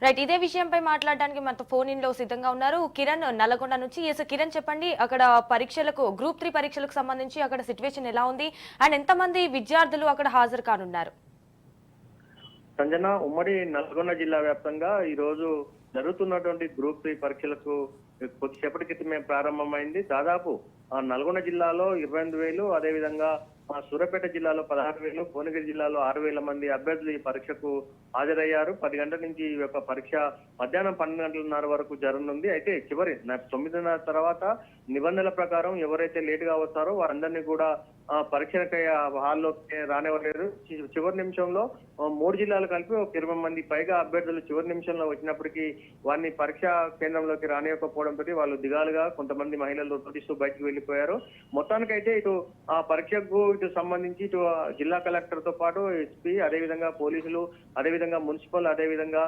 Right, ఇదే విషయంపై మాట్లాడడానికి మనతో ఫోన్ ఇన్ లో సిద్ధంగా ఉన్నారు కిరణ్ నల్లగొండ నుంచి. కిరణ్ చెప్పండి, అక్కడ పరీక్షలకు గ్రూప్ 3 పరీక్షలకు సంబంధించి అక్కడ సిచ్యువేషన్ ఎలా ఉంది అండ్ ఎంతమంది విద్యార్థులు అక్కడ హాజరు కానున్నారు? సంజన, ఉమ్మడి నల్గొండ జిల్లా వ్యాప్తంగా ఈ రోజు జరుగుతున్నటువంటి గ్రూప్ 3 పరీక్షలకు కొద్దిసేపటి క్రితమే ప్రారంభమైంది. దాదాపు నల్గొండ జిల్లాలో 22,000, అదేవిధంగా సూర్యాపేట జిల్లాలో 16,000, భువనగిరి జిల్లాలో 6,000 మంది అభ్యర్థులు ఈ పరీక్షకు హాజరయ్యారు. 10 గంటల నుంచి ఈ యొక్క పరీక్ష మధ్యాహ్నం 12:30 వరకు జరగనుంది. అయితే చివరి 9:30 తర్వాత నిబంధనల ప్రకారం ఎవరైతే లేటుగా వస్తారో వారందరినీ కూడా పరీక్షలకై హాల్లోకి రానివ్వలేరు. చివరి నిమిషంలో 3 జిల్లాలు కలిపి ఒక 20 మంది పైగా అభ్యర్థులు చివరి నిమిషంలో వచ్చినప్పటికీ వారిని పరీక్షా కేంద్రంలోకి రానివ్వకపోవడంతో వాళ్ళు దిగాలుగా కొంతమంది మహిళలు నోటీసు బయటకు వెళ్లిపోయారు. మొత్తానికైతే ఇటు ఆ పరీక్షకు ఇటు సంబంధించి ఇటు జిల్లా కలెక్టర్ తో పాటు ఎస్పీ, అదేవిధంగా పోలీసులు, అదేవిధంగా మున్సిపల్, అదేవిధంగా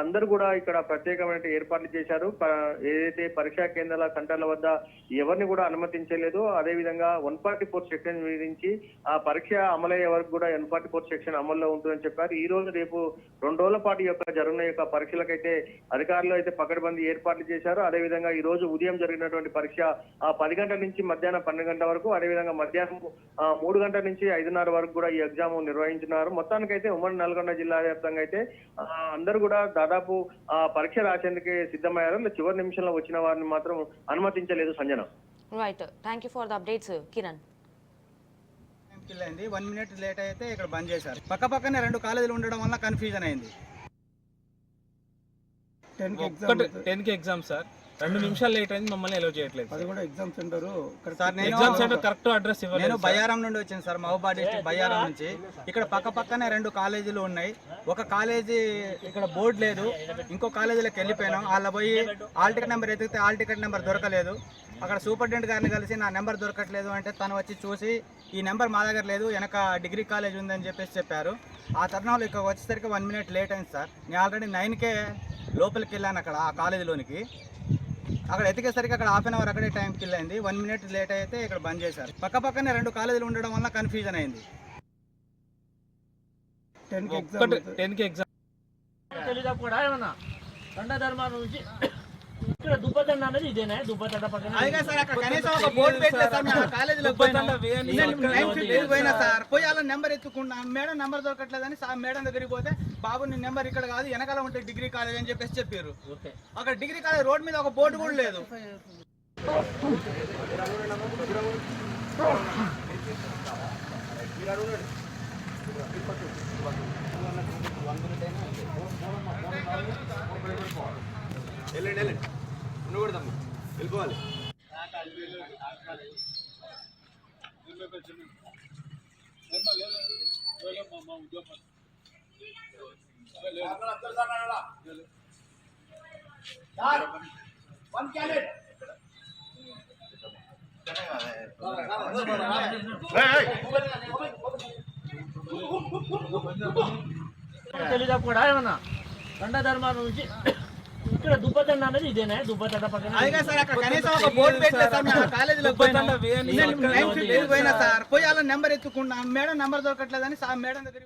అందరూ కూడా ఇక్కడ ప్రత్యేకమైన ఏర్పాట్లు చేశారు. ఏదైతే పరీక్షా కేంద్రాల సెంటర్ల వద్ద ఎవరిని కూడా అనుమతించలేదు. అదేవిధంగా 144 సెక్షన్ విధించి ఆ పరీక్ష అమలయ్యే వరకు కూడా 144 సెక్షన్ అమల్లో ఉంటుందని చెప్పారు. ఈ రోజు రేపు 2 రోజుల పాటు జరుగుతున్న యొక్క పరీక్షలకైతే అధికారులు అయితే పకడ్బందీ ఏర్పాట్లు చేశారు. అదేవిధంగా ఈ రోజు ఉదయం జరిగినటువంటి పరీక్ష 10 గంటల నుంచి మధ్యాహ్నం 12 గంటల వరకు, అదేవిధంగా మధ్యాహ్నం 3 గంటల నుంచి 5:30 వరకు కూడా ఈ ఎగ్జామ్ నిర్వహించినారు. మొత్తానికైతే ఉమ్మడి నల్గొండ జిల్లా వ్యాప్తంగా అయితే అందరూ కూడా దాదాపు పరీక్ష రాసేందుకే సిద్ధమయ్యారు. చివరి నిమిషంలో వచ్చిన వారిని మాత్రం అనుమతించలేదు. Sanjana, right, thank you for the updates Kiran. 1 minute late అయితే ఇక్కడ బంద్ చేశారు. పక్కనే 2 కాలేజీలు ఉండడం వల్ల కన్ఫ్యూజన్ అయింది. 10 కి ఎగ్జామ్ సార్, 2 నిమిషాలు లేట్ అయింది, మమ్మల్ని ఎలో చేయట్లేదు. అది కూడా exam centre sir, exam centre correct address ఇవ్వలేదు. నేను బయ్యారం నుండి వచ్చాను సార్, మహబూబాబాద్ డిస్ట్రిక్ట్ బయ్యారం నుంచి. ఇక్కడ పక్కనే 2 కాలేజీలు ఉన్నాయి. ఒక కాలేజీ ఇక్కడ బోర్డు లేదు, ఇంకో కాలేజీలోకి వెళ్ళిపోయినాం. వాళ్ళ పోయి హాల్ టికెట్ నెంబర్ ఎతికితే హాల్ టికెట్ నెంబర్ దొరకలేదు. అక్కడ సూపరింటెండెంట్ గారిని కలిసి నా నెంబర్ దొరకట్లేదు అంటే తను వచ్చి చూసి ఈ నెంబర్ మా దగ్గర లేదు, వెనక డిగ్రీ కాలేజ్ ఉందని చెప్పారు. ఆ తరుణంలో ఇక్కడ వచ్చేసరికి 1 మినిట్ లేట్ అయింది సార్. నేను ఆల్రెడీ 9కే లోపలికి వెళ్ళాను అక్కడ ఆ కాలేజీలోనికి. అక్కడ ఎతికేసరికి అక్కడ హాఫ్ అన్ అవర్ అక్కడే టైం కిల్ అయింది. 1 మినిట్ లేట్ అయితే ఇక్కడ బంద్ చేశారు. పక్కనే 2 కాలేజీలు ఉండడం వల్ల కన్ఫ్యూజన్ అయింది. 10 కి ఎగ్జామ్ ఇక్కడ దుబ్బతండ అనేది ఇదేనా? దుబ్బతండ పక్కన పోయినా సార్, పోయి అలా నెంబర్ ఎత్తుకున్నా, మేడం నెంబర్ దొరకట్లేదని మేడం దగ్గరికి పోతే, బాబు నీ నెంబర్ ఇక్కడ కాదు, వెనకాల ఉంటే డిగ్రీ కాలేజ్ అని చెప్పారు. అక్కడ డిగ్రీ కాలేజ్ రోడ్ మీద ఒక బోర్డు కూడా లేదు. ఉండకూడదమ్మా, వెళ్ళిపోవాలి. తెలీదా కూడా ఏమన్నా దండ ధర్మాల నుంచి ఇక్కడ దుబ్బతండ అనేది ఇదేనా? దుబ్బతండ పక్కన పోయి అలా నెంబర్ ఎత్తుకున్నా, మేడం నెంబర్ దొరకట్లేదని మేడం దగ్గర